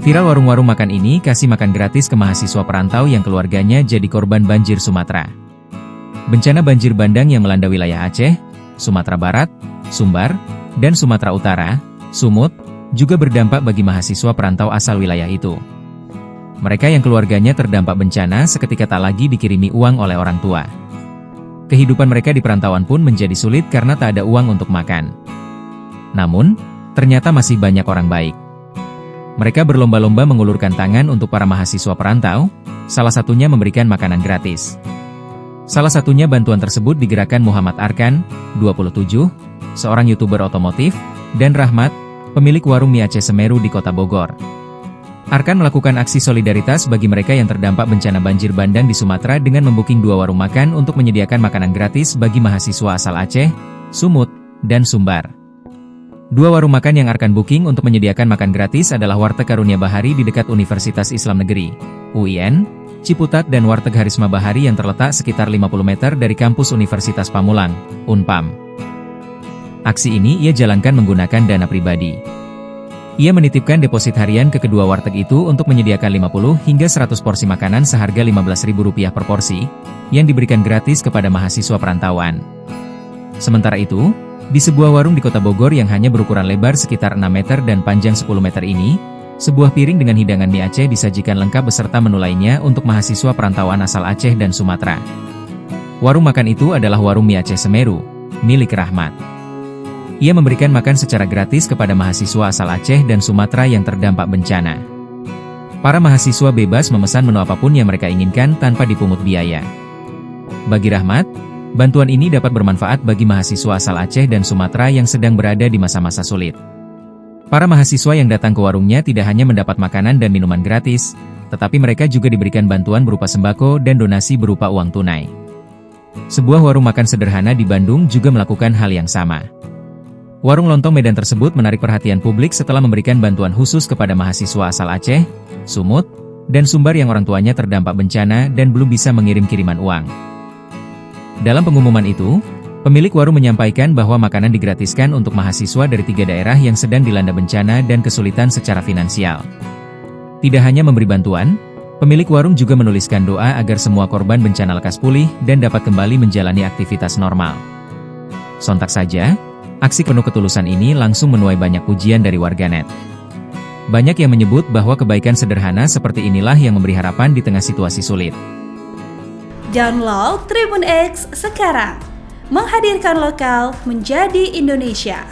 Viral warung-warung makan ini kasih makan gratis ke mahasiswa perantau yang keluarganya jadi korban banjir Sumatera. Bencana banjir bandang yang melanda wilayah Aceh, Sumatera Barat, Sumbar, dan Sumatera Utara, Sumut, juga berdampak bagi mahasiswa perantau asal wilayah itu. Mereka yang keluarganya terdampak bencana seketika tak lagi dikirimi uang oleh orang tua. Kehidupan mereka di perantauan pun menjadi sulit karena tak ada uang untuk makan. Namun, ternyata masih banyak orang baik. Mereka berlomba-lomba mengulurkan tangan untuk para mahasiswa perantau, salah satunya memberikan makanan gratis. Salah satunya bantuan tersebut digerakkan Muhammad Arkan, 27, seorang YouTuber otomotif, dan Rahmat, pemilik warung mie Aceh Semeru di Kota Bogor. Arkan melakukan aksi solidaritas bagi mereka yang terdampak bencana banjir bandang di Sumatera dengan membuking 2 warung makan untuk menyediakan makanan gratis bagi mahasiswa asal Aceh, Sumut, dan Sumbar. 2 warung makan yang Arkan booking untuk menyediakan makan gratis adalah Warteg Karunia Bahari di dekat Universitas Islam Negeri, UIN, Ciputat dan Warteg Harisma Bahari yang terletak sekitar 50 meter dari kampus Universitas Pamulang, Unpam. Aksi ini ia jalankan menggunakan dana pribadi. Ia menitipkan deposit harian ke kedua warteg itu untuk menyediakan 50 hingga 100 porsi makanan seharga Rp15.000 per porsi, yang diberikan gratis kepada mahasiswa perantauan. Sementara itu, di sebuah warung di Kota Bogor yang hanya berukuran lebar sekitar 6 meter dan panjang 10 meter ini, sebuah piring dengan hidangan mie Aceh disajikan lengkap beserta menu lainnya untuk mahasiswa perantauan asal Aceh dan Sumatera. Warung makan itu adalah warung mie Aceh Semeru, milik Rahmat. Ia memberikan makan secara gratis kepada mahasiswa asal Aceh dan Sumatera yang terdampak bencana. Para mahasiswa bebas memesan menu apapun yang mereka inginkan tanpa dipungut biaya. Bagi Rahmat, bantuan ini dapat bermanfaat bagi mahasiswa asal Aceh dan Sumatera yang sedang berada di masa-masa sulit. Para mahasiswa yang datang ke warungnya tidak hanya mendapat makanan dan minuman gratis, tetapi mereka juga diberikan bantuan berupa sembako dan donasi berupa uang tunai. Sebuah warung makan sederhana di Bandung juga melakukan hal yang sama. Warung lontong Medan tersebut menarik perhatian publik setelah memberikan bantuan khusus kepada mahasiswa asal Aceh, Sumut, dan Sumbar yang orang tuanya terdampak bencana dan belum bisa mengirim kiriman uang. Dalam pengumuman itu, pemilik warung menyampaikan bahwa makanan digratiskan untuk mahasiswa dari 3 daerah yang sedang dilanda bencana dan kesulitan secara finansial. Tidak hanya memberi bantuan, pemilik warung juga menuliskan doa agar semua korban bencana lekas pulih dan dapat kembali menjalani aktivitas normal. Sontak saja, aksi penuh ketulusan ini langsung menuai banyak pujian dari warganet. Banyak yang menyebut bahwa kebaikan sederhana seperti inilah yang memberi harapan di tengah situasi sulit. Download Tribun X sekarang, menghadirkan lokal menjadi Indonesia.